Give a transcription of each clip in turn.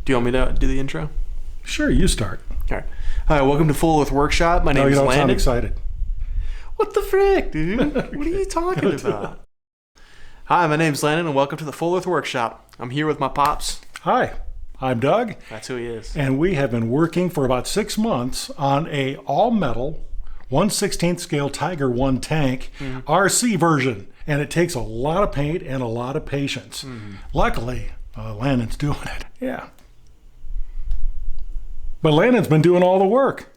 Do you want me to do the intro? Sure, you start. All right. Hi, welcome to Full Earth Workshop. My name is Landon. You don't sound excited. What the frick, dude? What are you talking about? Hi, my name's Landon, and welcome to the Full Earth Workshop. I'm here with my pops. Hi, I'm Doug. That's who he is. And we have been working for about 6 months on a all-metal 1/16 scale Tiger 1 tank RC version. And it takes a lot of paint and a lot of patience. Luckily, Landon's doing it. Yeah. But Landon's been doing all the work.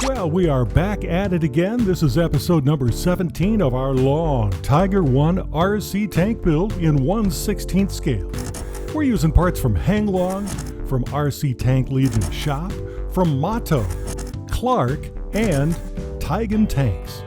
Well, we are back at it again. This is episode number 17 of our long Tiger 1 RC tank build in 1/16 scale. We're using parts from Hanglong, from RC Tank Legion Shop, from Motto, Clark, and Tigan Tanks.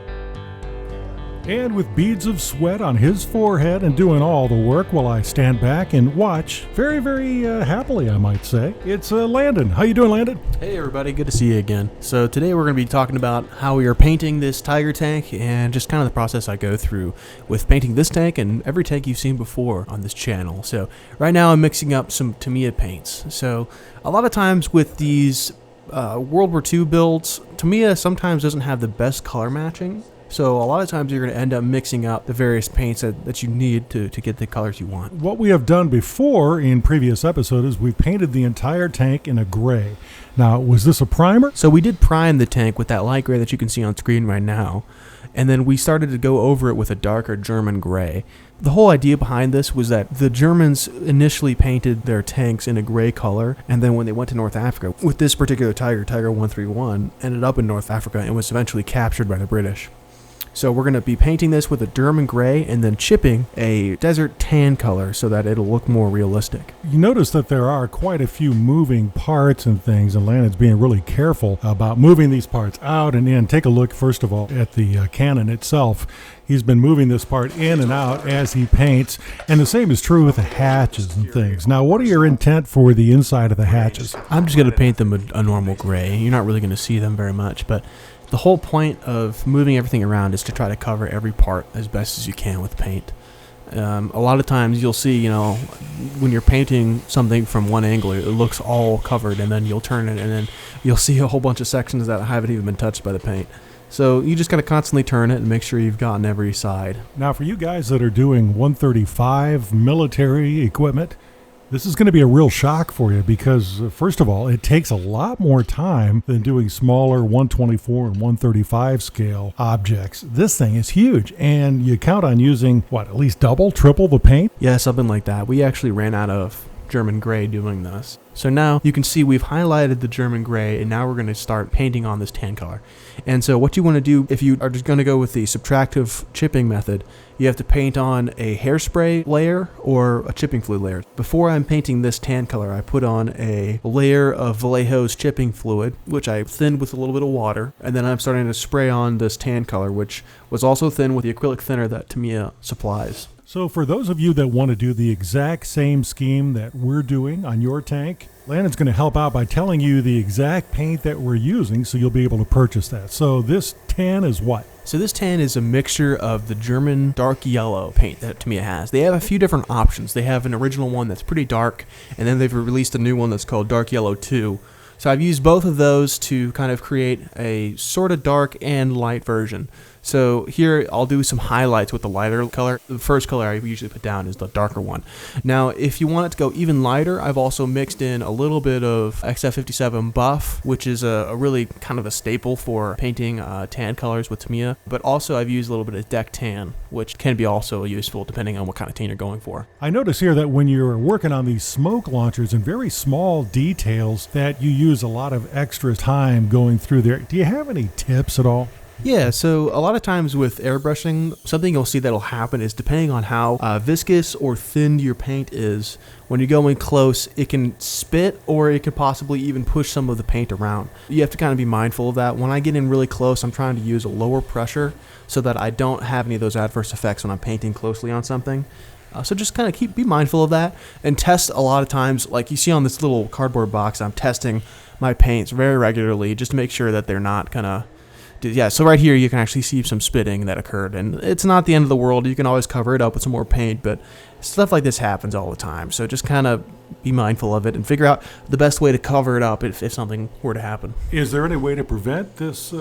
And with beads of sweat on his forehead and doing all the work while I stand back and watch, very, very happily, I might say, it's Landon. How you doing, Landon? Hey, everybody. Good to see you again. So today we're going to be talking about how we are painting this Tiger tank and just kind of the process I go through with painting this tank and every tank you've seen before on this channel. So right now I'm mixing up some Tamiya paints. So a lot of times with these World War II builds, Tamiya sometimes doesn't have the best color matching. So a lot of times you're going to end up mixing up the various paints that you need to get the colors you want. What we have done before in previous episodes is we've painted the entire tank in a gray. Now, was this a primer? So we did prime the tank with that light gray that you can see on screen right now. And then we started to go over it with a darker German gray. The whole idea behind this was that the Germans initially painted their tanks in a gray color, and then when they went to North Africa, with this particular Tiger 131, ended up in North Africa and was eventually captured by the British. So we're going to be painting this with a German gray and then chipping a desert tan color so that it'll look more realistic. You notice that there are quite a few moving parts and things, and Landon's being really careful about moving these parts out and in. Take a look, first of all, at the cannon itself. He's been moving this part in and out as he paints, and the same is true with the hatches and things. Now, what are your intent for the inside of the hatches? I'm just going to paint them a normal gray. You're not really going to see them very much, but the whole point of moving everything around is to try to cover every part as best as you can with paint. A lot of times you'll see, when you're painting something from one angle, it looks all covered, and then you'll turn it, and then you'll see a whole bunch of sections that haven't even been touched by the paint. So you just got to constantly turn it and make sure you've gotten every side. Now, for you guys that are doing 135 military equipment, this is going to be a real shock for you because, first of all, it takes a lot more time than doing smaller 124 and 135 scale objects. This thing is huge, and you count on using, at least double, triple the paint? Yeah, something like that. We actually ran out of German gray doing this. So now you can see we've highlighted the German gray, and now we're going to start painting on this tan color. And so what you want to do, if you are just going to go with the subtractive chipping method, you have to paint on a hairspray layer or a chipping fluid layer. Before I'm painting this tan color, I put on a layer of Vallejo's chipping fluid, which I thinned with a little bit of water, and then I'm starting to spray on this tan color, which was also thinned with the acrylic thinner that Tamiya supplies. So for those of you that want to do the exact same scheme that we're doing on your tank, Landon's going to help out by telling you the exact paint that we're using so you'll be able to purchase that. So this tan is what? So this tan is a mixture of the German dark yellow paint that Tamiya has. They have a few different options. They have an original one that's pretty dark, and then they've released a new one that's called Dark Yellow 2. So I've used both of those to kind of create a sort of dark and light version. So here I'll do some highlights with the lighter color. The first color I usually put down is the darker one. Now, if you want it to go even lighter, I've also mixed in a little bit of XF57 buff, which is a really kind of a staple for painting tan colors with Tamiya. But also I've used a little bit of deck tan, which can be also useful depending on what kind of tan you're going for. I notice here that when you're working on these smoke launchers and very small details that you use a lot of extra time going through there. Do you have any tips at all? Yeah, so a lot of times with airbrushing, something you'll see that'll happen is depending on how viscous or thinned your paint is, when you go in close, it can spit or it could possibly even push some of the paint around. You have to kind of be mindful of that. When I get in really close, I'm trying to use a lower pressure so that I don't have any of those adverse effects when I'm painting closely on something. So just kind of be mindful of that and test a lot of times. Like you see on this little cardboard box, I'm testing my paints very regularly just to make sure that they're not kind of Yeah, so right here you can actually see some spitting that occurred, and it's not the end of the world. You can always cover it up with some more paint, but stuff like this happens all the time. So just kind of be mindful of it and figure out the best way to cover it up if something were to happen. Is there any way to prevent this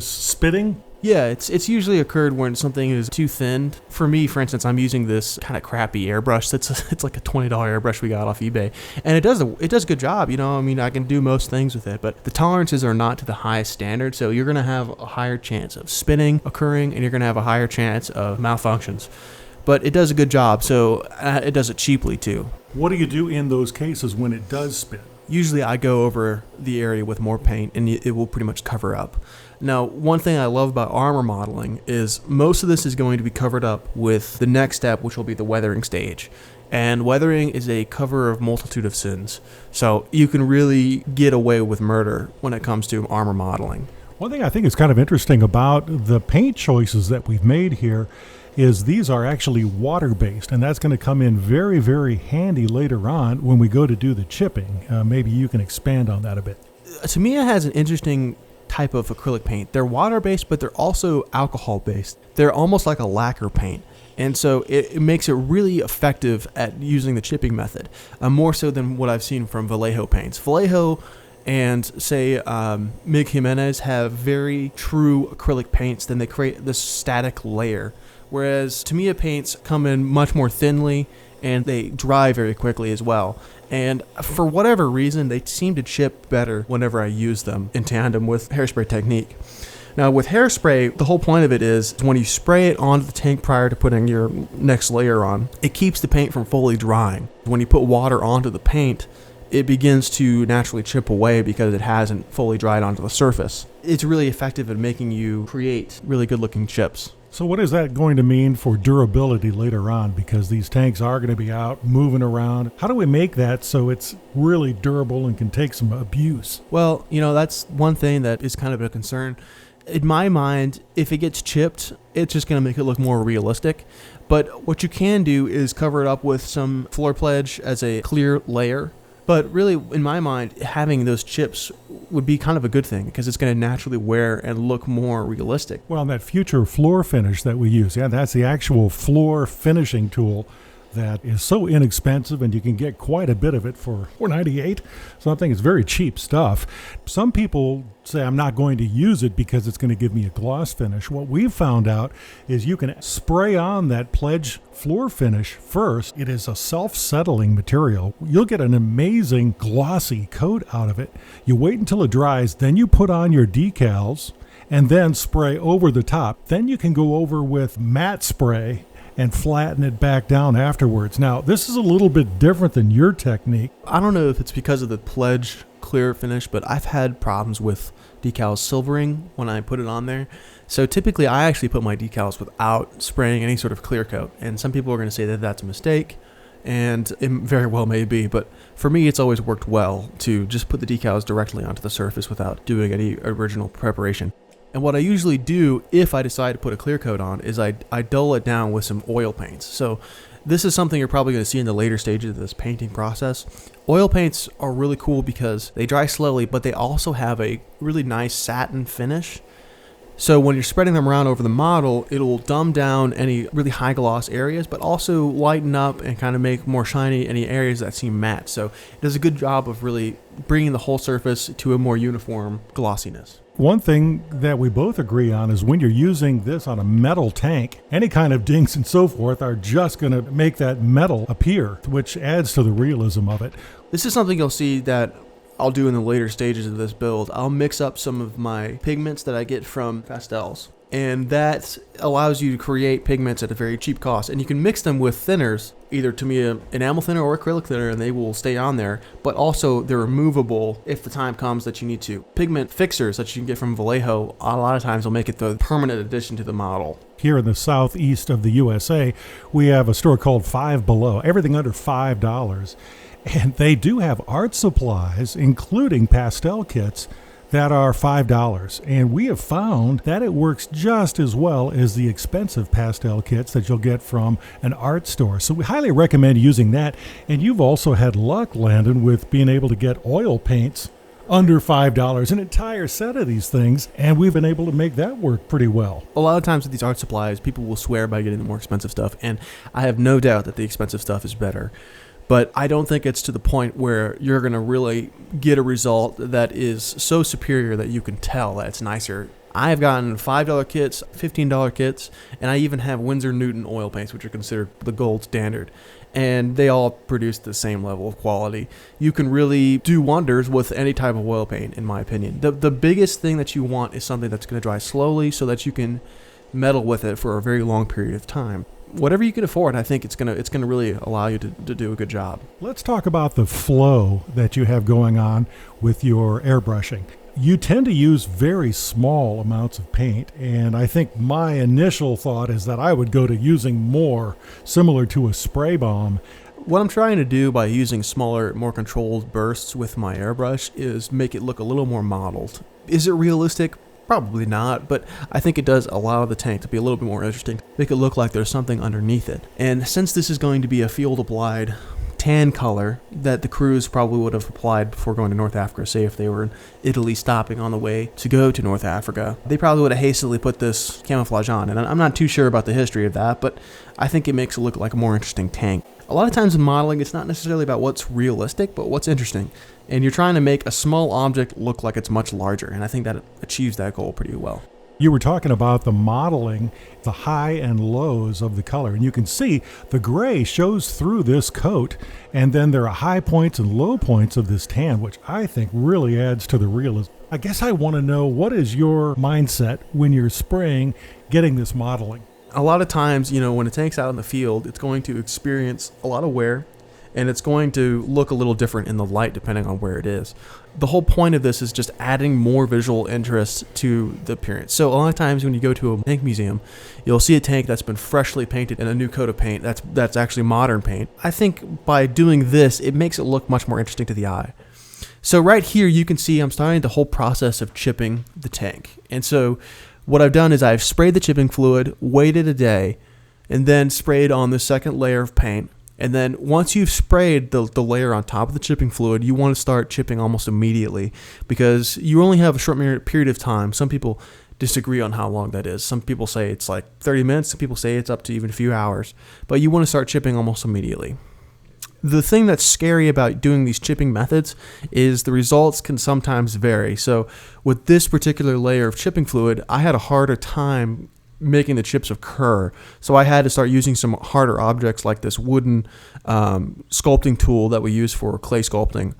spitting? Yeah, it's usually occurred when something is too thin. For me, for instance, I'm using this kind of crappy airbrush. It's like a $20 airbrush we got off eBay, and it does a good job. I mean, I can do most things with it, but the tolerances are not to the highest standard, so you're gonna have a higher chance of spitting occurring, and you're gonna have a higher chance of malfunctions. But it does a good job, so it does it cheaply too. What do you do in those cases when it does spit? Usually I go over the area with more paint, and it will pretty much cover up. Now, one thing I love about armor modeling is most of this is going to be covered up with the next step, which will be the weathering stage. And weathering is a cover of multitude of sins. So you can really get away with murder when it comes to armor modeling. One thing I think is kind of interesting about the paint choices that we've made here is these are actually water-based, and that's going to come in very, very handy later on when we go to do the chipping. Maybe you can expand on that a bit. To me, it has an interesting type of acrylic paint. They're water-based, but they're also alcohol-based. They're almost like a lacquer paint. And so it makes it really effective at using the chipping method, more so than what I've seen from Vallejo paints. Vallejo and, say, Mig Jimenez have very true acrylic paints. Then they create this static layer, whereas Tamiya paints come in much more thinly, and they dry very quickly as well. And for whatever reason, they seem to chip better whenever I use them in tandem with hairspray technique. Now, with hairspray, the whole point of it is when you spray it onto the tank prior to putting your next layer on, it keeps the paint from fully drying. When you put water onto the paint, it begins to naturally chip away because it hasn't fully dried onto the surface. It's really effective at making you create really good-looking chips. So what is that going to mean for durability later on? Because these tanks are going to be out moving around. How do we make that so it's really durable and can take some abuse? Well, that's one thing that is kind of a concern. In my mind, if it gets chipped, it's just going to make it look more realistic. But what you can do is cover it up with some floor pledge as a clear layer. But really, in my mind, having those chips would be kind of a good thing because it's going to naturally wear and look more realistic. Well, and that future floor finish that we use, that's the actual floor finishing tool that is so inexpensive, and you can get quite a bit of it for $4.98. So I think it's very cheap stuff. Some people say I'm not going to use it because it's going to give me a gloss finish. What we've found out is you can spray on that pledge floor finish first. It is a self-settling material. You'll get an amazing glossy coat out of it. You wait until it dries, then you put on your decals and then spray over the top. Then you can go over with matte spray and flatten it back down afterwards. Now, this is a little bit different than your technique. I don't know if it's because of the pledge clear finish, but I've had problems with decals silvering when I put it on there. So typically I actually put my decals without spraying any sort of clear coat. And some people are going to say that that's a mistake, and it very well may be. But for me, it's always worked well to just put the decals directly onto the surface without doing any original preparation. And what I usually do if I decide to put a clear coat on is I dull it down with some oil paints. So this is something you're probably going to see in the later stages of this painting process. Oil paints are really cool because they dry slowly, but they also have a really nice satin finish. So when you're spreading them around over the model, it'll dumb down any really high gloss areas, but also lighten up and kind of make more shiny any areas that seem matte. So it does a good job of really bringing the whole surface to a more uniform glossiness. One thing that we both agree on is when you're using this on a metal tank, any kind of dinks and so forth are just going to make that metal appear, which adds to the realism of it. This is something you'll see that I'll do in the later stages of this build. I'll mix up some of my pigments that I get from pastels, and that allows you to create pigments at a very cheap cost. And you can mix them with thinners, either Tamiya enamel thinner or acrylic thinner, and they will stay on there, but also they're removable if the time comes that you need to. Pigment fixers that you can get from Vallejo, a lot of times will make it the permanent addition to the model. Here in the southeast of the USA, we have a store called Five Below, everything under $5. And they do have art supplies, including pastel kits, that are $5. And we have found that it works just as well as the expensive pastel kits that you'll get from an art store. So we highly recommend using that. And you've also had luck, Landon, with being able to get oil paints under $5, an entire set of these things, and we've been able to make that work pretty well. A lot of times with these art supplies, people will swear by getting the more expensive stuff, and I have no doubt that the expensive stuff is better. But I don't think it's to the point where you're going to really get a result that is so superior that you can tell that it's nicer. I have gotten $5 kits, $15 kits, and I even have Winsor Newton oil paints, which are considered the gold standard. And they all produce the same level of quality. You can really do wonders with any type of oil paint, in my opinion. The biggest thing that you want is something that's going to dry slowly so that you can meddle with it for a very long period of time. Whatever you can afford, I think it's gonna really allow you to do a good job. Let's talk about the flow that you have going on with your airbrushing. You tend to use very small amounts of paint, and I think my initial thought is that I would go to using more, similar to a spray bomb. What I'm trying to do by using smaller, more controlled bursts with my airbrush is make it look a little more modeled. Is it realistic? Probably not, but I think it does allow the tank to be a little bit more interesting, make it look like there's something underneath it. And since this is going to be a field applied tan color that the crews probably would have applied before going to North Africa, say if they were in Italy stopping on the way to go to North Africa, they probably would have hastily put this camouflage on. And I'm not too sure about the history of that, but I think it makes it look like a more interesting tank. A lot of times in modeling, it's not necessarily about what's realistic, but what's interesting. And you're trying to make a small object look like it's much larger, and I think that it achieves that goal pretty well. You were talking about the modeling, the high and lows of the color, and you can see the gray shows through this coat, and then there are high points and low points of this tan, which I think really adds to the realism. I guess I want to know, what is your mindset when you're spraying, getting this modeling? A lot of times, when a tank's out in the field, it's going to experience a lot of wear, and it's going to look a little different in the light depending on where it is. The whole point of this is just adding more visual interest to the appearance. So a lot of times when you go to a tank museum, you'll see a tank that's been freshly painted in a new coat of paint that's actually modern paint. I think by doing this, it makes it look much more interesting to the eye. So right here, you can see I'm starting the whole process of chipping the tank. And so what I've done is I've sprayed the chipping fluid, waited a day, and then sprayed on the second layer of paint. And then once you've sprayed the layer on top of the chipping fluid, you want to start chipping almost immediately because you only have a short period of time. Some people disagree on how long that is. Some people say it's like 30 minutes. Some people say it's up to even a few hours. But you want to start chipping almost immediately. The thing that's scary about doing these chipping methods is the results can sometimes vary. So with this particular layer of chipping fluid, I had a harder time making the chips occur. So I had to start using some harder objects like this wooden sculpting tool that we use for clay sculpting.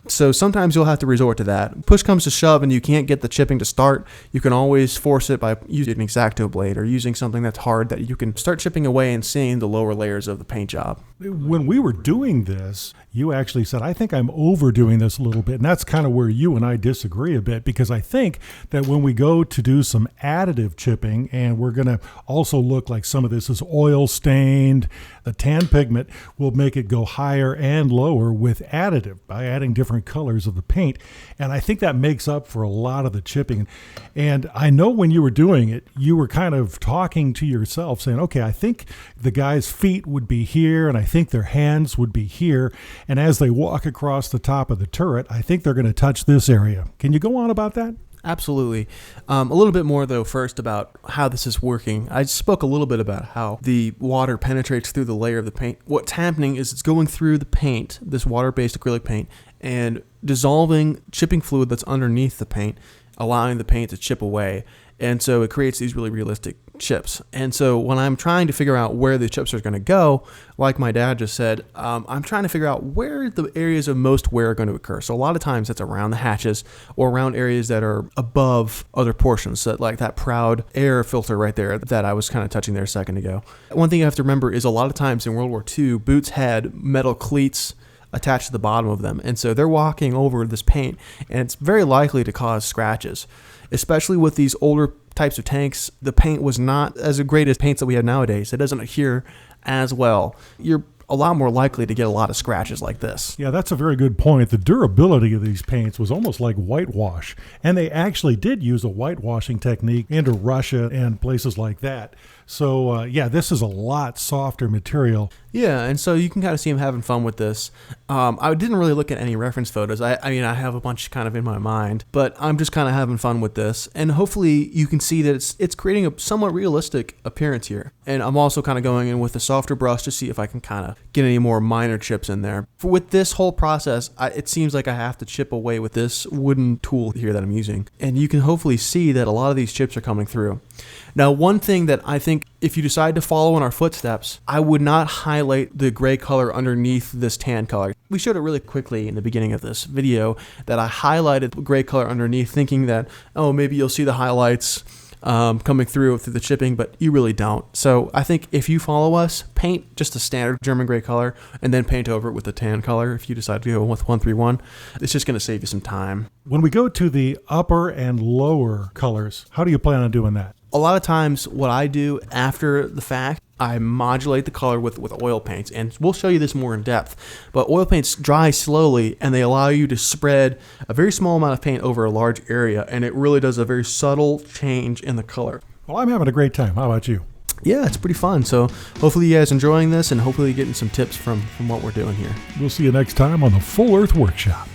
So sometimes you'll have to resort to that. Push comes to shove and you can't get the chipping to start. You can always force it by using an X-Acto blade or using something that's hard that you can start chipping away and seeing the lower layers of the paint job. When we were doing this, you actually said, I think I'm overdoing this a little bit. And that's kind of where you and I disagree a bit, because I think that when we go to do some additive chipping, and we're going to also look like some of this is oil stained, the tan pigment will make it go higher and lower with additive by adding different colors of the paint. And I think that makes up for a lot of the chipping. And I know when you were doing it, you were kind of talking to yourself saying, okay, I think the guy's feet would be here and I think their hands would be here. And as they walk across the top of the turret, I think they're going to touch this area. Can you go on about that? Absolutely. A little bit more, though, first about how this is working. I spoke a little bit about how the water penetrates through the layer of the paint. What's happening is it's going through the paint, this water-based acrylic paint, and dissolving chipping fluid that's underneath the paint, allowing the paint to chip away. And so it creates these really realistic chips. And so when I'm trying to figure out where the chips are going to go, like my dad just said, I'm trying to figure out where the areas of most wear are going to occur. So a lot of times it's around the hatches or around areas that are above other portions, so like that proud air filter right there that I was kind of touching there a second ago. One thing you have to remember is a lot of times in World War II, boots had metal cleats attached to the bottom of them. And so they're walking over this paint, and it's very likely to cause scratches. Especially with these older types of tanks, the paint was not as great as paints that we have nowadays. It doesn't adhere as well. You're a lot more likely to get a lot of scratches like this. Yeah, that's a very good point. The durability of these paints was almost like whitewash. And they actually did use a whitewashing technique into Russia and places like that. So, yeah, this is a lot softer material. Yeah, and so you can kind of see him having fun with this. I didn't really look at any reference photos. I mean, I have a bunch kind of in my mind, but I'm just kind of having fun with this. And hopefully you can see that it's creating a somewhat realistic appearance here. And I'm also kind of going in with a softer brush to see if I can kind of get any more minor chips in there. With this whole process, it seems like I have to chip away with this wooden tool here that I'm using. And you can hopefully see that a lot of these chips are coming through. Now, one thing that I think if you decide to follow in our footsteps, I would not highlight the gray color underneath this tan color. We showed it really quickly in the beginning of this video that I highlighted the gray color underneath thinking that, oh, maybe you'll see the highlights coming through the chipping, but you really don't. So I think if you follow us, paint just a standard German gray color and then paint over it with the tan color if you decide to go with 131. It's just going to save you some time. When we go to the upper and lower colors, how do you plan on doing that? A lot of times what I do after the fact, I modulate the color with oil paints, and we'll show you this more in depth, but oil paints dry slowly and they allow you to spread a very small amount of paint over a large area, and it really does a very subtle change in the color. Well, I'm having a great time. How about you? Yeah, it's pretty fun. So hopefully you guys are enjoying this, and hopefully you're getting some tips from what we're doing here. We'll see you next time on the Full Earth Workshop.